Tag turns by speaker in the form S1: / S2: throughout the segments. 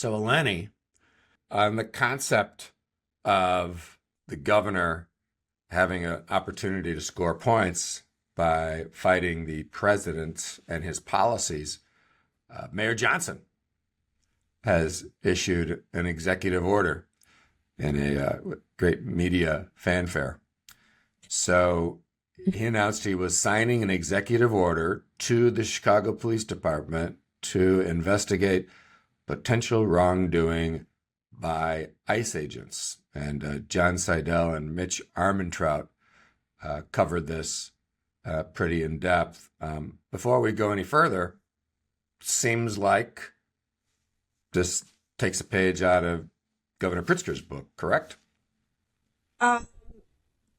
S1: So, Eleni, on the concept of the governor having an opportunity to score points by fighting the president and his policies, Mayor Johnson has issued an executive order in a great media fanfare. So he announced he was signing an executive order to the Chicago Police Department to investigate potential wrongdoing by ICE agents. And John Seidel and Mitch Armentrout covered this pretty in depth. Before we go any further, seems like this takes a page out of Governor Pritzker's book, correct?
S2: Um,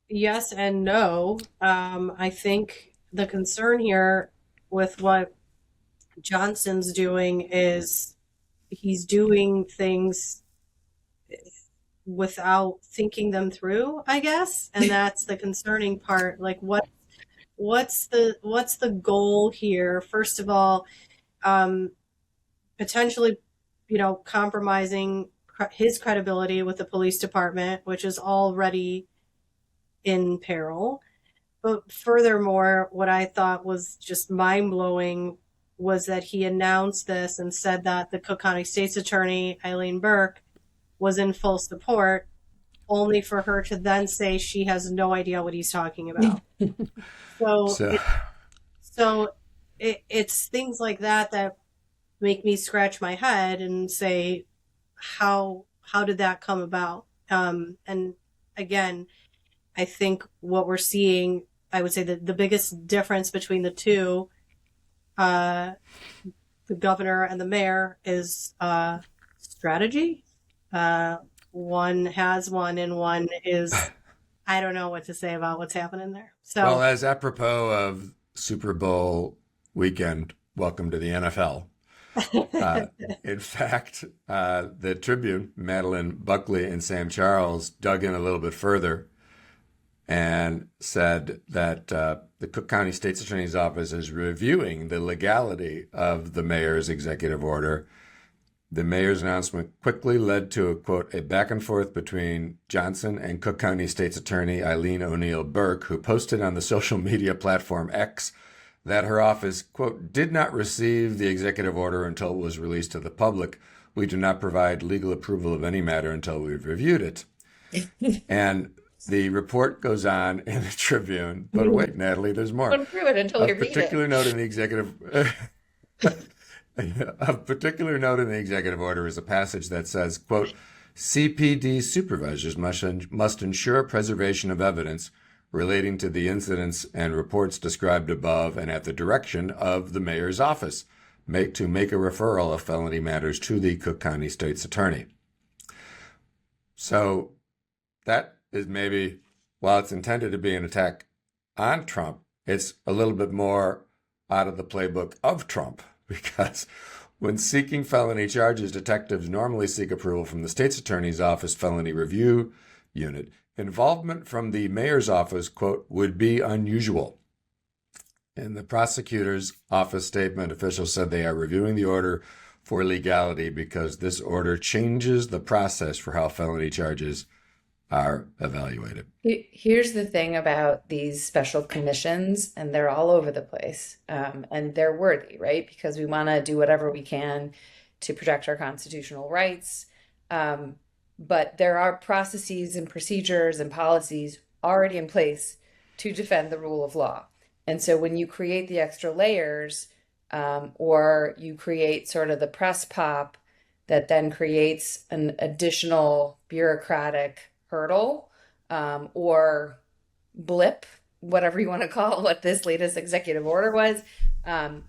S2: yes and no. I think the concern here with what Johnson's doing is he's doing things without thinking them through, I guess, and that's the concerning part. Like, what's the goal here? First of all, um, potentially, compromising his credibility with the police department, which is already in peril. But furthermore, what I thought was just mind blowing was that he announced this and said that the Cook County State's Attorney, Eileen Burke, was in full support, only for her to then say she has no idea what he's talking about. So,
S1: So,
S2: it's things like that make me scratch my head and say, how did that come about? And again, I think what we're seeing, I would say that the biggest difference between the two, uh, the governor and the mayor, is strategy. One has one, and one is, I don't know what to say about what's happening there.
S1: well,
S2: So,
S1: as apropos of Super Bowl weekend, welcome to the NFL. Uh, in fact, the Tribune, Madeline Buckley and Sam Charles dug in a little bit further and said that the Cook County State's Attorney's Office is reviewing the legality of the mayor's executive order. The mayor's announcement quickly led to a quote, a back and forth between Johnson and Cook County State's Attorney Eileen O'Neill Burke, who posted on the social media platform X that her office, quote, did not receive the executive order until it was released to the public. We do not provide legal approval of any matter until we've reviewed it. And the report goes on in the Tribune, but wait, Natalie, there's more.
S3: Don't prove it until we
S1: Of
S3: read it.
S1: particular note in the executive of particular note in the executive order is a passage that says, quote, CPD supervisors must ensure preservation of evidence relating to the incidents and reports described above and at the direction of the mayor's office to make a referral of felony matters to the Cook County State's Attorney. So that is maybe, while it's intended to be an attack on Trump, it's a little bit more out of the playbook of Trump, because when seeking felony charges, detectives normally seek approval from the state's attorney's office felony review unit. Involvement from the mayor's office, quote, would be unusual. In the prosecutor's office statement, officials said they are reviewing the order for legality because this order changes the process for how felony charges are evaluated.
S3: Here's the thing about these special commissions, and they're all over the place, and they're worthy, right? Because we want to do whatever we can to protect our constitutional rights. But there are processes and procedures and policies already in place to defend the rule of law. And so when you create the extra layers, or you create sort of the press pop that then creates an additional bureaucratic hurdle, or blip, whatever you want to call what this latest executive order was,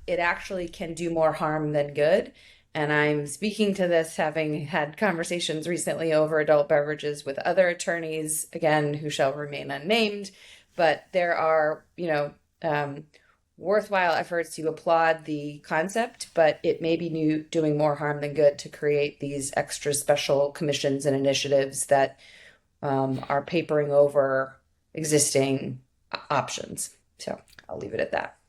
S3: it actually can do more harm than good. And I'm speaking to this having had conversations recently over adult beverages with other attorneys, again, who shall remain unnamed. But there are, worthwhile efforts to applaud the concept, but it may be doing more harm than good to create these extra special commissions and initiatives that are papering over existing options. So I'll leave it at that.